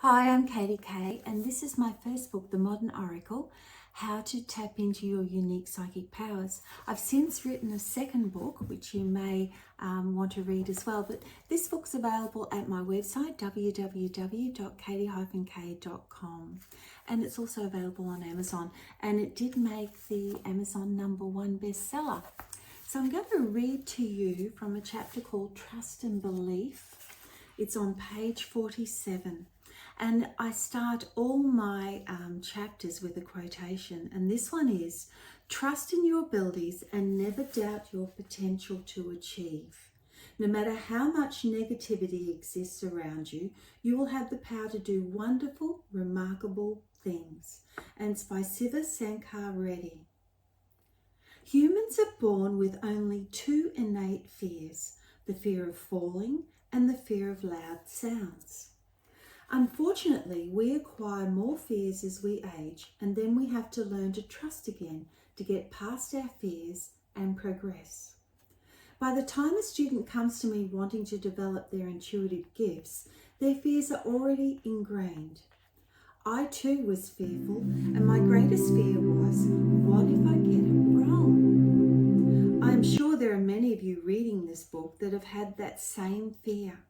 Hi, I'm Katy-K, and this is my first book, The Modern Oracle, How to Tap into Your Unique Psychic Powers. I've since written a second book, which you may want to read as well, but this book's available at my website, www.katy-k.com, and it's also available on Amazon, and it did make the Amazon #1 bestseller. So I'm going to read to you from a chapter called Trust and Belief. It's on page 47. And I start all my chapters with a quotation, and this one is, trust in your abilities and never doubt your potential to achieve. No matter how much negativity exists around you, you will have the power to do wonderful, remarkable things. And it's by Siva Sankar Reddy. Humans are born with only two innate fears, the fear of falling and the fear of loud sounds. Unfortunately, we acquire more fears as we age, and then we have to learn to trust again to get past our fears and progress. By the time a student comes to me wanting to develop their intuitive gifts, their fears are already ingrained. I too was fearful, and my greatest fear was, what if I get it wrong? I am sure there are many of you reading this book that have had that same fear.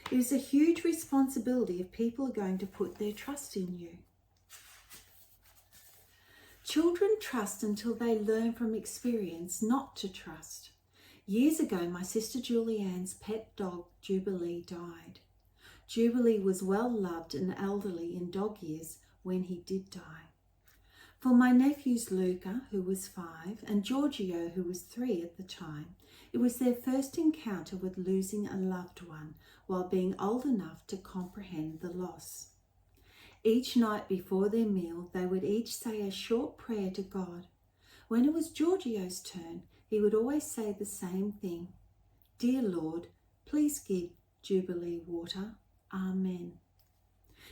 It is a huge responsibility if people are going to put their trust in you. Children trust until they learn from experience not to trust. Years ago, my sister Julianne's pet dog, Jubilee, died. Jubilee was well loved and elderly in dog years when he did die. For my nephews Luca, who was 5, and Giorgio, who was 3 at the time, it was their first encounter with losing a loved one while being old enough to comprehend the loss. Each night before their meal, they would each say a short prayer to God. When it was Giorgio's turn, he would always say the same thing. Dear Lord, please give Jubilee water. Amen.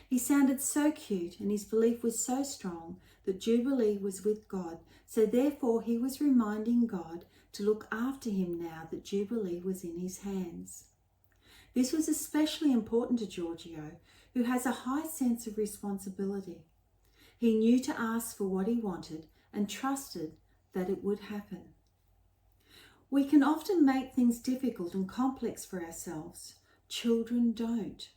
He sounded so cute, and his belief was so strong that Jubilee was with God, so therefore he was reminding God to look after him now that Jubilee was in his hands. This was especially important to Giorgio, who has a high sense of responsibility. He knew to ask for what he wanted and trusted that it would happen. We can often make things difficult and complex for ourselves. Children don't.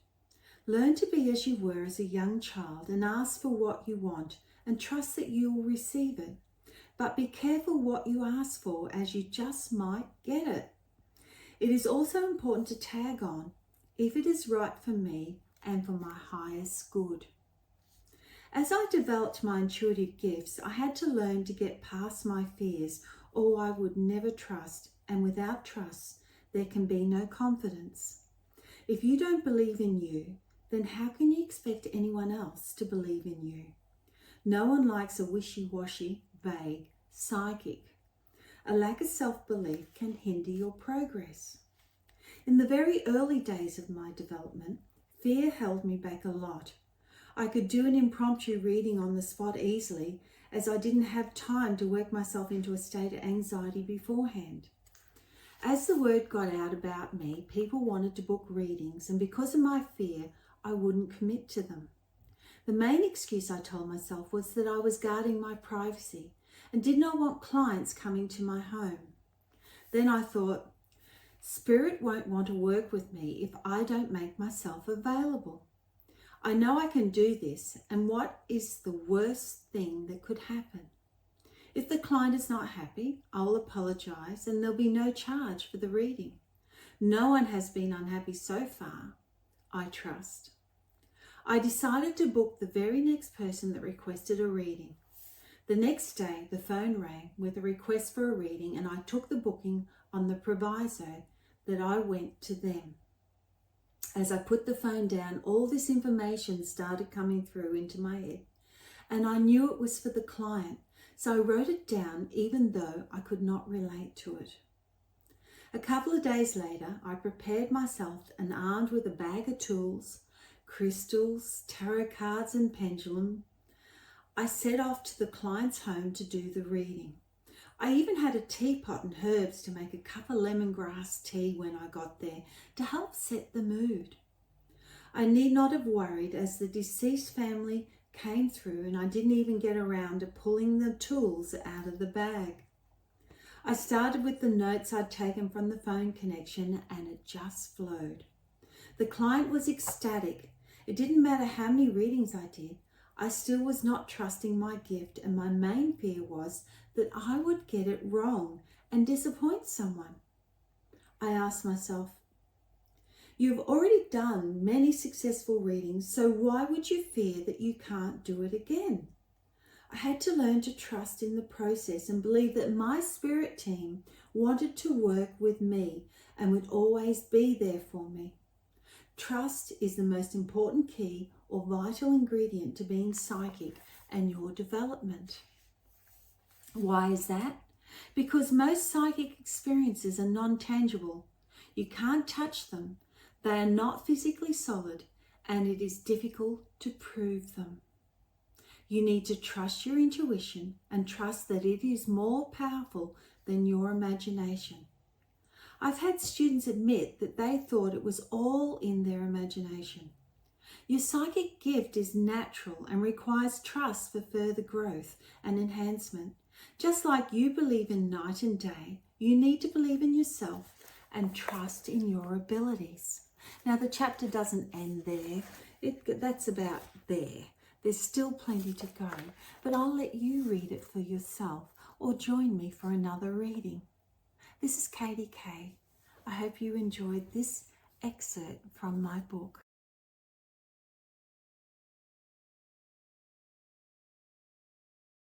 Learn to be as you were as a young child and ask for what you want and trust that you will receive it. But be careful what you ask for, as you just might get it. It is also important to tag on, if it is right for me and for my highest good. As I developed my intuitive gifts, I had to learn to get past my fears, or I would never trust, and without trust, there can be no confidence. If you don't believe in you, then how can you expect anyone else to believe in you? No one likes a wishy-washy, vague psychic. A lack of self-belief can hinder your progress. In the very early days of my development, fear held me back a lot. I could do an impromptu reading on the spot easily, as I didn't have time to work myself into a state of anxiety beforehand. As the word got out about me, people wanted to book readings, and because of my fear, I wouldn't commit to them. The main excuse I told myself was that I was guarding my privacy and did not want clients coming to my home. Then I thought, Spirit won't want to work with me if I don't make myself available. I know I can do this, and what is the worst thing that could happen? If the client is not happy, I'll apologize and there'll be no charge for the reading. No one has been unhappy so far, I trust. I decided to book the very next person that requested a reading. The next day, the phone rang with a request for a reading, and I took the booking on the proviso that I went to them. As I put the phone down, all this information started coming through into my head, and I knew it was for the client, so I wrote it down even though I could not relate to it. A couple of days later, I prepared myself and armed with a bag of tools, crystals, tarot cards and pendulum, I set off to the client's home to do the reading. I even had a teapot and herbs to make a cup of lemongrass tea when I got there to help set the mood. I need not have worried, as the deceased family came through and I didn't even get around to pulling the tools out of the bag. I started with the notes I'd taken from the phone connection and it just flowed. The client was ecstatic. It didn't matter how many readings I did, I still was not trusting my gift, and my main fear was that I would get it wrong and disappoint someone. I asked myself, you've already done many successful readings, so why would you fear that you can't do it again? I had to learn to trust in the process and believe that my spirit team wanted to work with me and would always be there for me. Trust is the most important key or vital ingredient to being psychic and your development. Why is that? Because most psychic experiences are non-tangible. You can't touch them. They are not physically solid, and it is difficult to prove them. You need to trust your intuition and trust that it is more powerful than your imagination. I've had students admit that they thought it was all in their imagination. Your psychic gift is natural and requires trust for further growth and enhancement. Just like you believe in night and day, you need to believe in yourself and trust in your abilities. Now, the chapter doesn't end there. That's about there. There's still plenty to go, but I'll let you read it for yourself or join me for another reading. This is Katy-K. I hope you enjoyed this excerpt from my book.